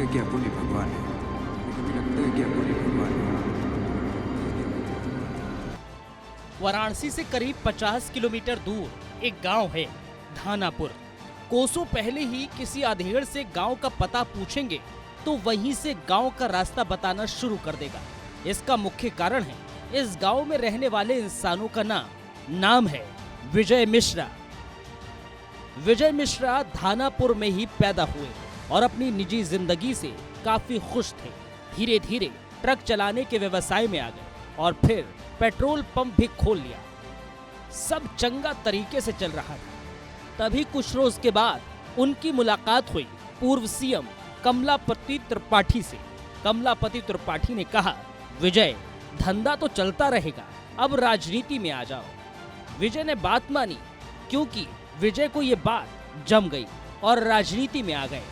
है कि अपुन ही भगवान है, कभी लगता है कि अपुन ही भगवान है। वाराणसी से करीब 50 किलोमीटर दूर एक गांव है धानापुर। कोसों पहले ही किसी अधेड़ से गांव का पता पूछेंगे तो वहीं से गांव का रास्ता बताना शुरू कर देगा। इसका मुख्य कारण है इस गांव में रहने वाले इंसानों का नाम है विजय मिश्रा। विजय मिश्रा धानापुर में ही पैदा हुए और अपनी निजी जिंदगी से काफी खुश थे। धीरे धीरे ट्रक चलाने के व्यवसाय में आ गए और फिर पेट्रोल पंप भी खोल लिया। सब चंगा तरीके से चल रहा था। तभी कुछ रोज के बाद उनकी मुलाकात हुई पूर्व सीएम कमलापति त्रिपाठी से। कमलापति त्रिपाठी ने कहा, विजय धंधा तो चलता रहेगा, अब राजनीति में आ जाओ। विजय ने बात मानी क्योंकि विजय को ये बात जम गई और राजनीति में आ गए।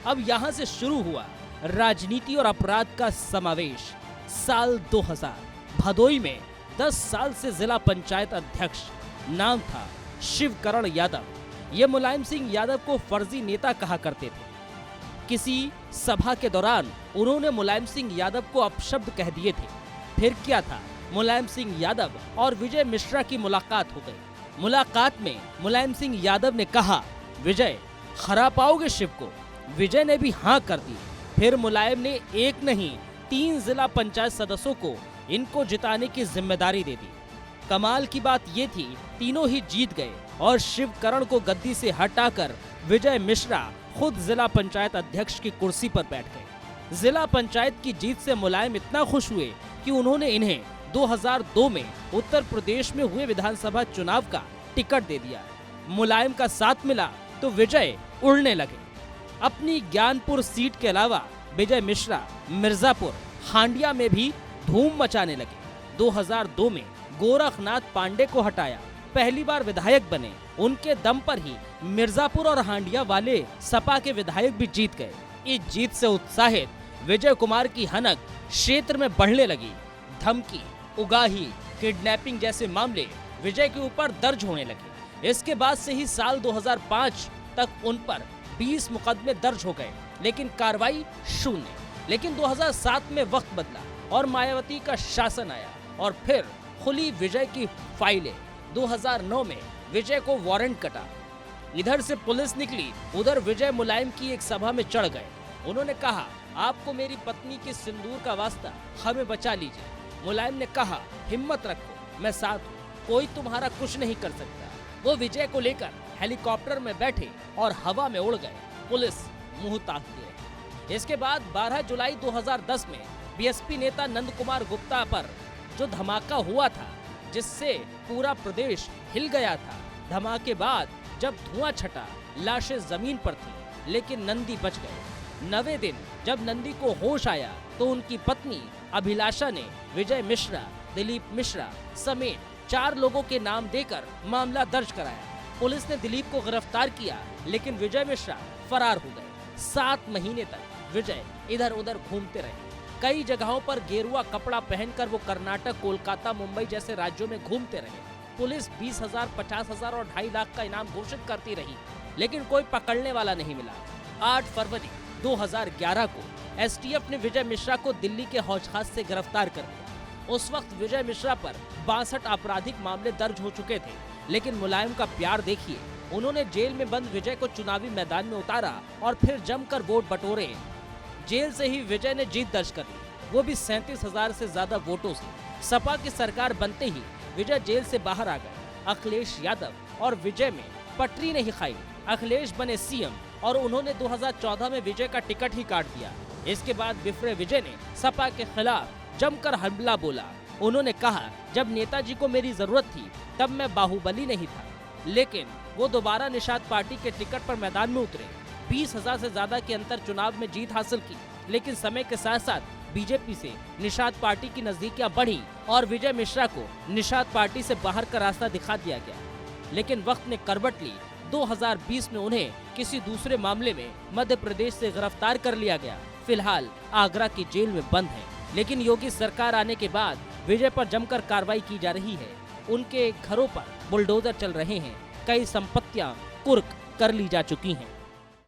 अब यहाँ से शुरू हुआ राजनीति और अपराध का समावेश। साल 2000 भदोई में 10 साल से जिला पंचायत अध्यक्ष, नाम था शिवकरण यादव। ये मुलायम सिंह यादव को फर्जी नेता कहा करते थे। किसी सभा के दौरान उन्होंने मुलायम सिंह यादव को अपशब्द कह दिए थे। फिर क्या था, मुलायम सिंह यादव और विजय मिश्रा की मुलाकात हो गई। मुलाकात में मुलायम सिंह यादव ने कहा, विजय हरा पाओगे शिव को? विजय ने भी हाँ कर दी। फिर मुलायम ने एक नहीं 3 जिला पंचायत सदस्यों को इनको जिताने की जिम्मेदारी दे दी। कमाल की बात ये थी, तीनों ही जीत गए और शिवकरण को गद्दी से हटाकर विजय मिश्रा खुद जिला पंचायत अध्यक्ष की कुर्सी पर बैठ गए। जिला पंचायत की जीत से मुलायम इतना खुश हुए कि उन्होंने इन्हें 2002 में उत्तर प्रदेश में हुए विधानसभा चुनाव का टिकट दे दिया। मुलायम का साथ मिला तो विजय उड़ने लगे। अपनी ज्ञानपुर सीट के अलावा विजय मिश्रा मिर्जापुर, हांडिया में भी धूम मचाने लगे। 2002 में गोरखनाथ पांडे को हटाया, पहली बार विधायक बने। उनके दम पर ही मिर्जापुर और हांडिया वाले सपा के विधायक भी जीत गए। इस जीत से उत्साहित विजय कुमार की हनक क्षेत्र में बढ़ने लगी। धमकी, उगाही, किडनैपिंग जैसे मामले विजय के ऊपर दर्ज होने लगे। इसके बाद से ही साल 2005 तक उन पर 20 मुकदमे दर्ज हो गए, लेकिन कार्रवाई शून्य। लेकिन 2007 में वक्त बदला और मायावती का शासन आया और फिर खुली विजय की फाइलें। 2009 में विजय को वारंट कटा। इधर से पुलिस निकली, उधर विजय मुलायम की एक सभा में चढ़ गए। उन्होंने कहा, आपको मेरी पत्नी के सिंदूर का वास्ता, हमें बचा लीजिए। मुलायम ने कहा, हिम्मत रखो, मैं साथ हूँ, कोई तुम्हारा कुछ नहीं कर सकता। वो विजय को लेकर हेलीकॉप्टर में बैठे और हवा में उड़ गए। पुलिस मुंह ताकती रही। इसके बाद 12 जुलाई 2010 में बीएसपी नेता नंद कुमार गुप्ता पर जो धमाका हुआ था, जिससे पूरा प्रदेश हिल गया था। धमाके बाद जब धुआं छटा, लाशें जमीन पर थी, लेकिन नंदी बच गए। 9वें दिन जब नंदी को होश आया तो उनकी पत्नी अभिलाषा ने विजय मिश्रा, दिलीप मिश्रा समेत 4 लोगों के नाम देकर मामला दर्ज कराया। पुलिस ने दिलीप को गिरफ्तार किया, लेकिन विजय मिश्रा फरार हो गए। 7 महीने तक विजय इधर उधर घूमते रहे। कई जगहों पर गेरुआ कपड़ा पहनकर वो कर्नाटक, कोलकाता, मुंबई जैसे राज्यों में घूमते रहे। पुलिस 20,000, 50,000 और 2.5 लाख का इनाम घोषित करती रही, लेकिन कोई पकड़ने वाला नहीं मिला। 8 फरवरी 2011 को एसटीएफ ने विजय मिश्रा को दिल्ली के हौज खास से गिरफ्तार कर लिया। उस वक्त विजय मिश्रा पर 62 आपराधिक मामले दर्ज हो चुके थे, लेकिन मुलायम का प्यार देखिए। उन्होंने जेल में बंद विजय को चुनावी मैदान में उतारा और फिर जमकर वोट बटोरे। जेल से ही विजय ने जीत दर्ज कर ली, वो भी 37,000 से ज्यादा वोटों से। सपा की सरकार बनते ही विजय जेल से बाहर आ गए। अखिलेश यादव और विजय में पटरी नहीं खाई। अखिलेश बने सीएम और उन्होंने 2014 में विजय का टिकट ही काट दिया। इसके बाद बिफरे विजय ने सपा के खिलाफ जमकर हमला बोला। उन्होंने कहा, जब नेताजी को मेरी जरूरत थी तब मैं बाहुबली नहीं था, लेकिन वो दोबारा निषाद पार्टी के टिकट पर मैदान में उतरे। 20,000 से ज्यादा के अंतर चुनाव में जीत हासिल की, लेकिन समय के साथ साथ बीजेपी से निषाद पार्टी की नजदीकियां बढ़ी और विजय मिश्रा को निषाद पार्टी से बाहर का रास्ता दिखा दिया गया। लेकिन वक्त ने करवट ली। 2020 में उन्हें किसी दूसरे मामले में मध्य प्रदेश से गिरफ्तार कर लिया गया। फिलहाल आगरा की जेल में बंद है, लेकिन योगी सरकार आने के बाद विजय पर जमकर कार्रवाई की जा रही है। उनके घरों पर बुलडोजर चल रहे हैं। कई संपत्तियां कुर्क कर ली जा चुकी हैं।